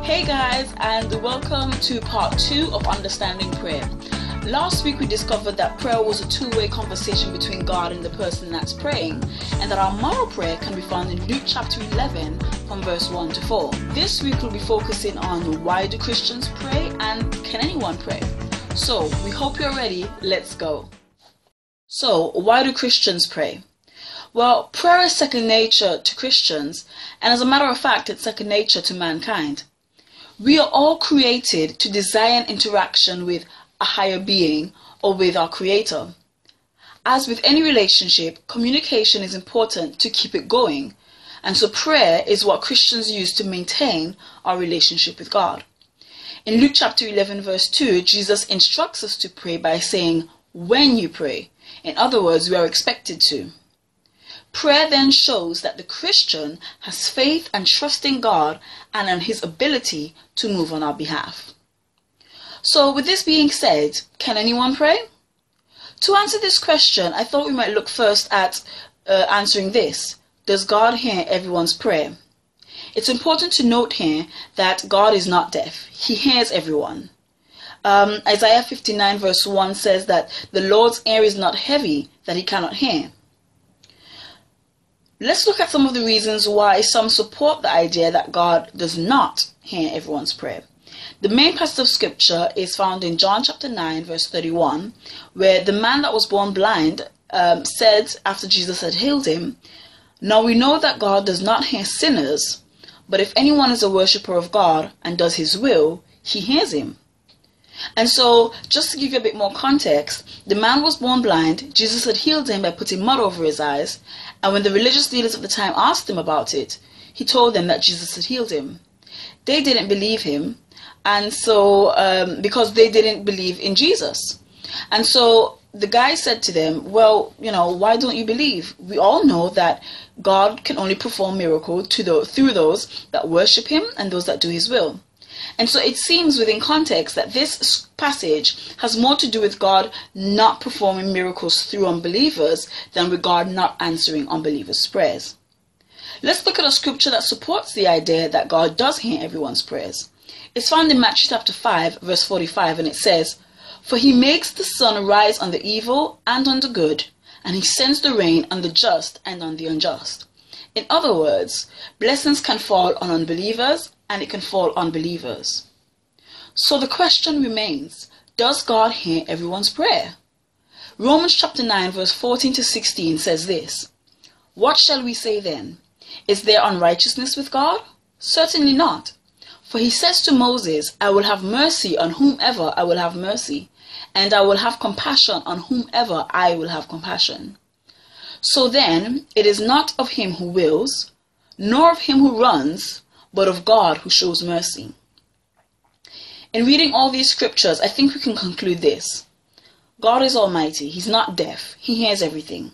Hey guys, and welcome to part 2 of Understanding Prayer. Last week we discovered that prayer was a two-way conversation between God and the person that's praying, and that our model prayer can be found in Luke chapter 11 from verse 1 to 4. This week we'll be focusing on why do Christians pray and can anyone pray? So we hope you're ready, let's go. So why do Christians pray? Well, prayer is second nature to Christians, and as a matter of fact, it's second nature to mankind. We are all created to desire an interaction with a higher being or with our Creator. As with any relationship, communication is important to keep it going, and so prayer is what Christians use to maintain our relationship with God. In Luke chapter 11 verse 2, Jesus instructs us to pray by saying, when you pray. In other words, we are expected to. Prayer then shows that the Christian has faith and trust in God and in His ability to move on our behalf. So with this being said, can anyone pray? To answer this question, I thought we might look first at answering this. Does God hear everyone's prayer? It's important to note here that God is not deaf. He hears everyone. Isaiah 59 verse 1 says that the Lord's ear is not heavy, that He cannot hear. Let's look at some of the reasons why some support the idea that God does not hear everyone's prayer. The main passage of scripture is found in John chapter 9 verse 31, where the man that was born blind said after Jesus had healed him, "Now we know that God does not hear sinners, but if anyone is a worshipper of God and does His will, He hears him." And so, just to give you a bit more context, the man was born blind. Jesus had healed him by putting mud over his eyes, and when the religious leaders of the time asked him about it, he told them that Jesus had healed him. They didn't believe him, and so because they didn't believe in Jesus. And so the guy said to them, well, why don't you believe? We all know that God can only perform miracles through those that worship Him and those that do His will. And so it seems within context that this passage has more to do with God not performing miracles through unbelievers than with God not answering unbelievers' prayers. Let's look at a scripture that supports the idea that God does hear everyone's prayers. It's found in Matthew chapter 5 verse 45, and it says, "For He makes the sun rise on the evil and on the good, and He sends the rain on the just and on the unjust." In other words, blessings can fall on unbelievers and it can fall on believers. So the question remains, does God hear everyone's prayer? Romans chapter 9 verse 14 to 16 says this, "What shall we say then? Is there unrighteousness with God? Certainly not. For He says to Moses, I will have mercy on whomever I will have mercy, and I will have compassion on whomever I will have compassion. So then, it is not of him who wills, nor of him who runs, but of God who shows mercy." In reading all these scriptures, I think we can conclude this. God is almighty. He's not deaf. He hears everything.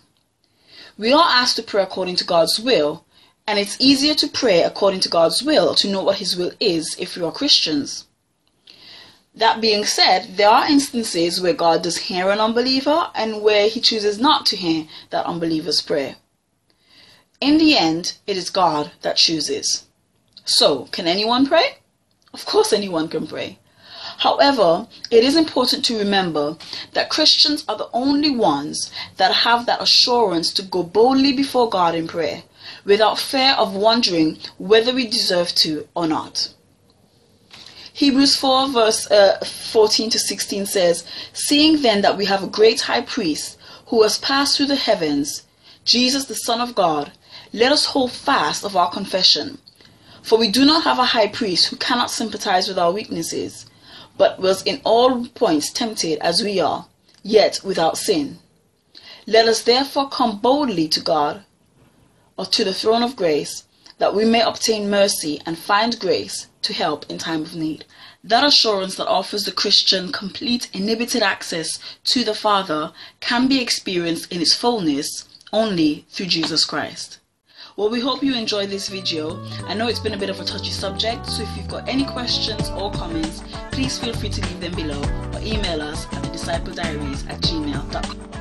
We are asked to pray according to God's will, and it's easier to pray according to God's will to know what His will is if we are Christians. That being said, there are instances where God does hear an unbeliever and where He chooses not to hear that unbeliever's prayer. In the end, it is God that chooses. So, can anyone pray? Of course anyone can pray. However, it is important to remember that Christians are the only ones that have that assurance to go boldly before God in prayer, without fear of wondering whether we deserve to or not. Hebrews 4 verse 14 to 16 says, "Seeing then that we have a great high priest who has passed through the heavens, Jesus the Son of God, let us hold fast of our confession. For we do not have a high priest who cannot sympathize with our weaknesses, but was in all points tempted as we are, yet without sin. Let us therefore come boldly to God, or to the throne of grace, that we may obtain mercy and find grace to help in time of need." That assurance that offers the Christian complete unlimited access to the Father can be experienced in its fullness only through Jesus Christ. Well, we hope you enjoyed this video. I know it's been a bit of a touchy subject, so if you've got any questions or comments, please feel free to leave them below or email us at thedisciplediaries@gmail.com.